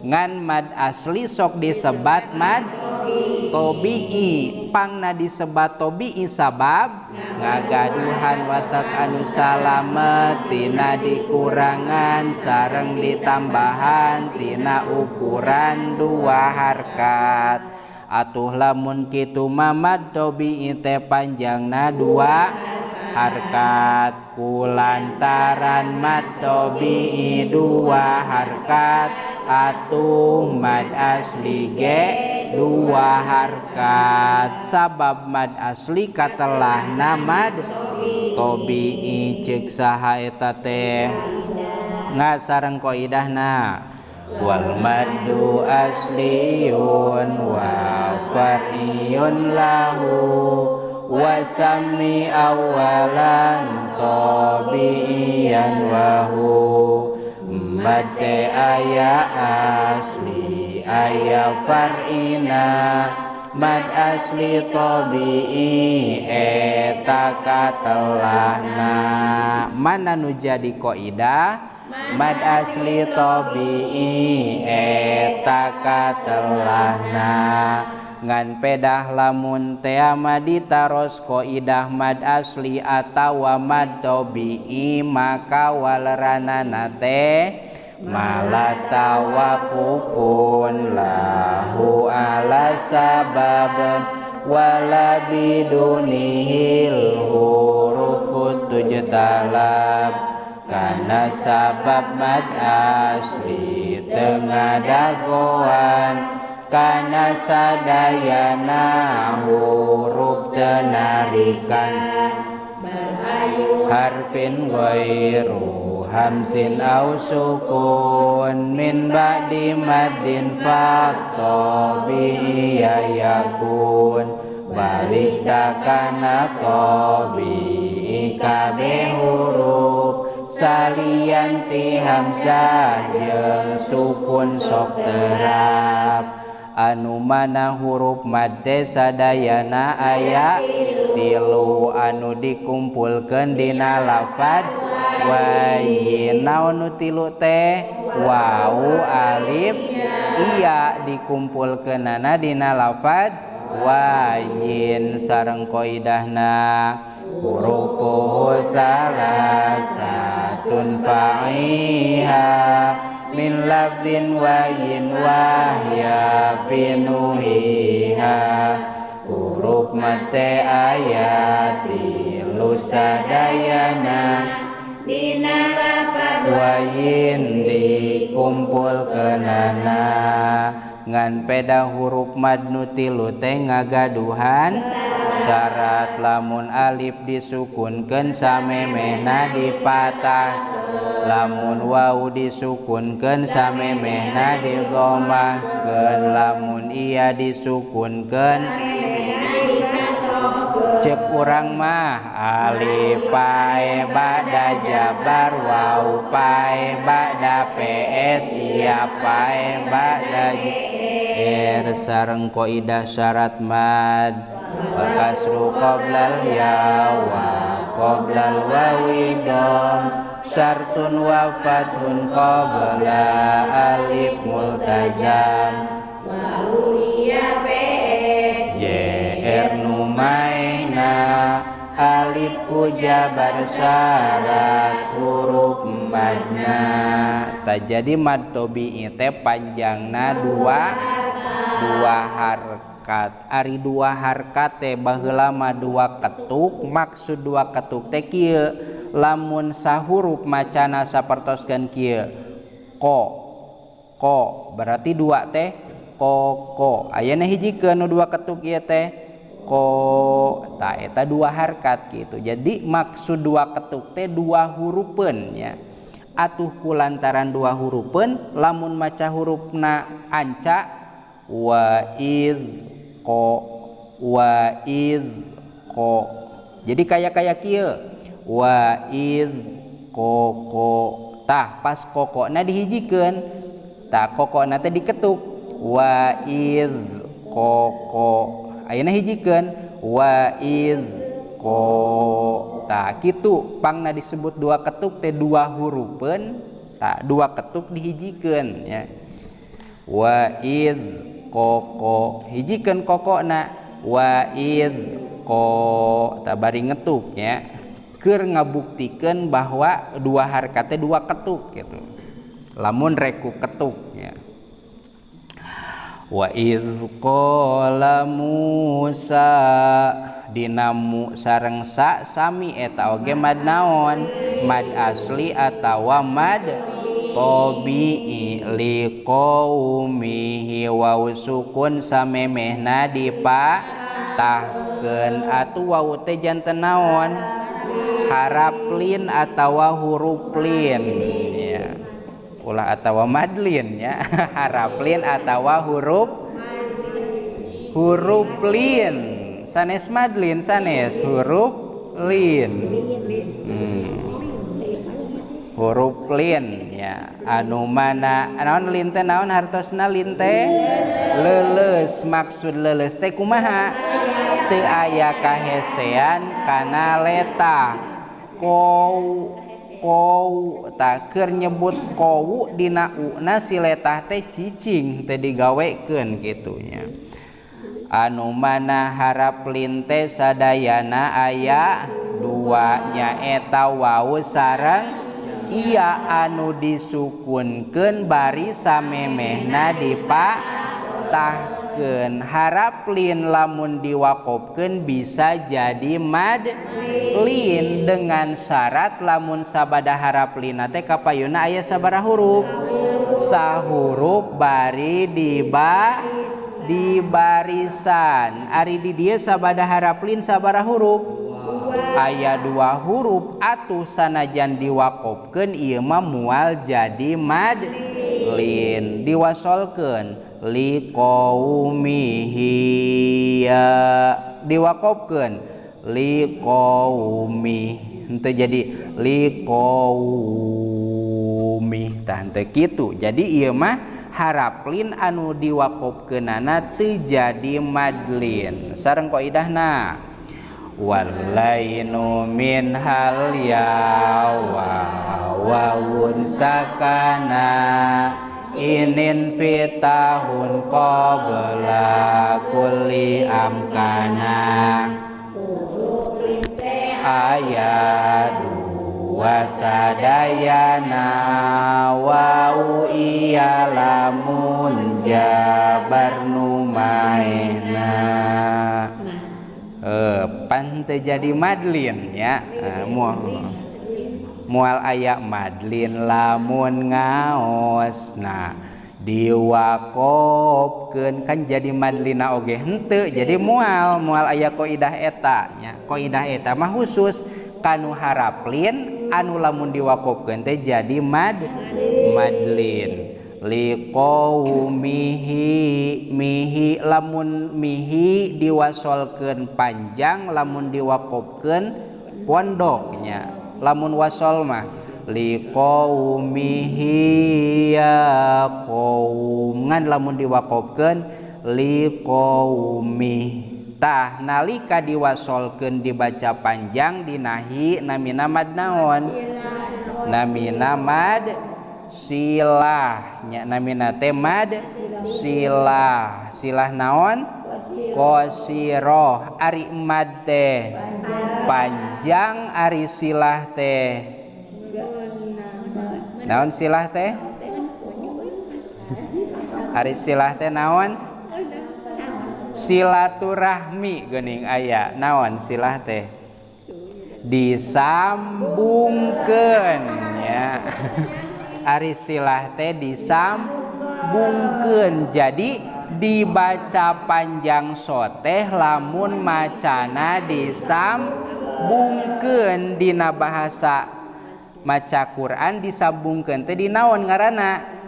ngan mad asli sok disebat mad tobi'i pangna disebat tobi'i sabab ngagaduhan watak anu salamet tina dikurangan sareng ditambahan tina ukuran dua harkat. Atuh lamun kitu mamad tobi'i teh panjangna dua harkat kulantaran mad tobi'i dua harkat atuh mad asli ge dua harkat sabab mad asli katelahna mad tobi'i ceuk saha eta teh ngasareng qaidahna wal maddu asliyun wa far'iyun lahu wa sami awalan tabi'iyan wa hu mate aya asli aya far'ina mad asli tabi'i eta katelahna mana nu jadi qaidah mad asli tabi'i eta katelahna ngan pedah lamun teu maditaros qaidah mad asli atawa mad tabi'i maka waleranana teh malata waqufun lahu ala sabab wala bidunihil hurufut tujtalab kana sabab mad asli tengah dagoan kana sadayana huruf tenarikan harfin ghairu hamsin au sukun min ba'di maddin fatabi yakun balik takana tabi kabeh huruf salianti hamzah jeung sukun sok terap anu mana huruf madde sadayana aya tilu anu dikumpulkeun dina lafad wayin naon nu tilu teh wawu alif iya dikumpulkeunana dina lafad wayin sareng qaidahna hurufuhu salasatun fa'iha min lafdin wayin wahya finuhiha huruf mate ayati lusadayana dina lafad wayin dikumpulkeunana ngan peda huruf mad nu tilu teh ngagaduhan syarat lamun alif disukunkeun samemehna dipatah lamun wawu disukunkeun samemehna digomahkeun lamun iya disukunkeun cek urang mah alif pae ba'da jabar wawu pae ba'da ps iya pae ba'da sareng qaidah syarat mad kasru qoblal ya wa qoblal wawi dom syartun wa fathun qabla alif multazam wa iya ps jr numaina alif kujabar syarat huruf madna tak jadi mad tabi'i teh panjangna dua harkat ari dua harkat teh baheula mah dua ketuk maksud dua ketuk teh kieu lamun sahuruf macana sapertoskeun kieu ko berarti dua teh ko ayeuna hijikeun nu dua ketuk ieu teh ko ta eta dua harkat gitu. Jadi maksud dua ketuk teh dua hurufeun nya. Atuh kulantaran dua hurufeun lamun maca hurufna anca wa iz ko. Jadi kaya kieu wa iz ko tah pas kokona dihijikeun tah kokona teh diketuk wa iz ko ayeuna hijikeun wa iz ko tah kitu pangna disebut dua ketuk teh dua hurufeun tah dua ketuk dihijikeun ya. wa id koko hijikeun kokona wa id ko tabari ngetuk nya keur ngabuktikeun bahwa dua harkat teh dua ketuk gitu lamun reku ketuk nya wa iz qala Musa dinamu sareng sa sami eta oge mad naon mad asli atawa mad tabi'i li qaumihi wa sukun samemehna dipatahkeun atuh wau teh janten naon harap lin atawa huruf lin ya ulah atawa madlin ya harap lin atawa huruf lin sanes madlin sanes huruf lin huruf lin ya anu mana naon lin teh naon hartosna lin teh leuleus maksud leuleus teh kumaha teu aya kahesean kana leta kou tak keur nyebut kowu dina una si letah teh cicing teh digawekeun kitu nya anu mana harap lin teh sadayana aya dua nya eta wawu sareng iya anu disukunkeun bari samemehna dipatahkeun harap lin lamun diwaqofkeun bisa jadi mad lin dengan syarat lamun sabada harap lin teh kapayuna aya sabaraha huruf sahuruf bari di barisan ari di dieu sabada harap lin sabaraha huruf aya dua huruf atuh sanajan diwaqofkeun ieu mah moal jadi mad lin diwasolkeun li qaumihi ya diwaqofkeun li qaumi henteu jadi li qaumi tah henteu kitu jadi ieu mah harap lin anu diwaqofkeunana teu jadi madlin sareng qaidahna walainu min hal ya wawun sakana inin fitahun qabla kulli amkana ayat dua sadayana wau iya lamun jabar numaihna pan teu jadi madlin ya mual aya madlin lamun ngaos nah diwaqofkeun kan jadi madlina oge henteu jadi mual aya qaidah eta nya qaidah eta mah khusus kanu harap lin anu lamun diwaqofkeun teh jadi madlin li qaumihi mihi lamun mihi diwasolkeun panjang lamun diwaqofkeun pondoknya lamun wasol mah li qaumihi ya qaum ngan lamun diwaqofkeun li qaumi tah nalika diwasolkeun dibaca panjang dinahi namina mad naon namina mad silah nya namina teh mad silah naon qasiroh ari mad teh panjang ari silah teh naon silah teh ari silah teh naon silaturahmi geuning aya naon silah teh disambungkeun nya ari silah teh disambungkeun jadi dibaca panjang soteh lamun macana disambungkeun dina bahasa maca Quran disambungkeun teh dinaon ngaranna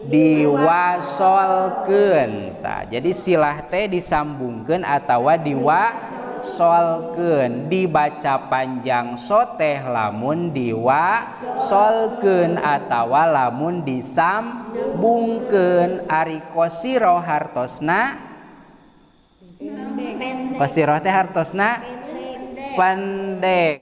diwasolkeun tah jadi silah teh disambungkeun atawa diwasolkeun dibaca panjang soteh lamun diwasolkeun atawa lamun disambungkeun ari qasiro hartosna qasiro teh hartosna pendek